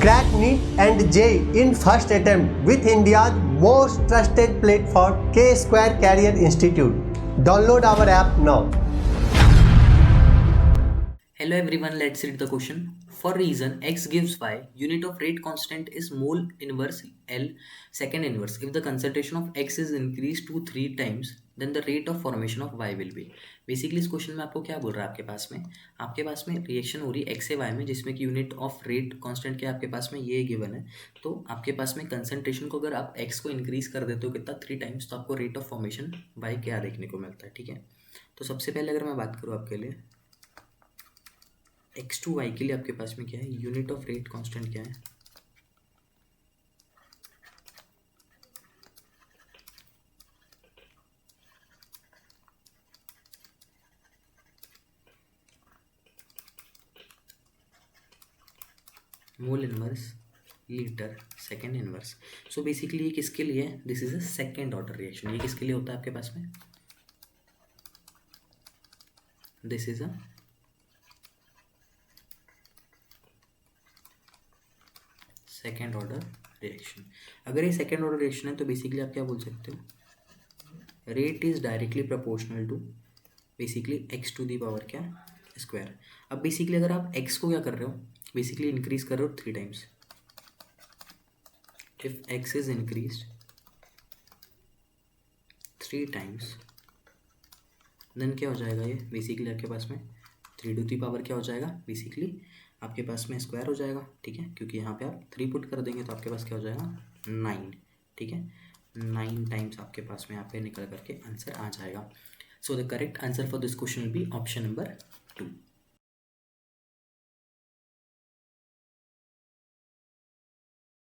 Crack NEET and JEE in first attempt with India's most trusted platform, K-Square Career Institute. Download our app now. Hello everyone, let's read the question. For reason x gives y, unit of rate constant is mole inverse L second inverse. If the concentration of x is increased to 3 times, then the rate of formation of y will be. Basically इस question में आपको क्या बोल रहा है, आपके पास में reaction हो रही है x से y में, जिसमें कि यूनिट ऑफ रेट कांस्टेंट क्या आपके पास में ये गिवन है. तो आपके पास में कंसंट्रेशन को अगर आप x को इंक्रीज कर देते हो कितना 3 टाइम्स, तो आपको रेट ऑफ फॉर्मेशन y क्या देखने को मिलता है. ठीक है, तो सबसे पहले अगर मैं बात करूँ आपके लिए एक्स टू वाई के लिए, आपके पास में क्या है, यूनिट ऑफ रेट कांस्टेंट क्या है, mole inverse litre second inverse. So basically ये किसके लिए है, this is a second order reaction. ये किसके लिए होता है आपके पास में, this is a second order reaction. अगर ये सेकेंड ऑर्डर रिएक्शन है तो बेसिकली आप क्या बोल सकते हो, rate is directly proportional to basically x to the power क्या, स्क्वायर. अब बेसिकली अगर आप एक्स को क्या कर रहे हो, बेसिकली इंक्रीज कर रहे हो 3 times. If x is increase 3 times, then क्या हो जाएगा, ये बेसिकली आपके पास में 3 टू दी पावर क्या हो जाएगा, बेसिकली आपके पास में स्क्वायर हो जाएगा. ठीक है, क्योंकि यहाँ पे आप 3 पुट कर देंगे तो आपके पास क्या हो जाएगा 9. ठीक है, 9 टाइम्स आपके पास में यहाँ पे निकल करके आंसर आ जाएगा. So the correct answer for this question will be option number 2.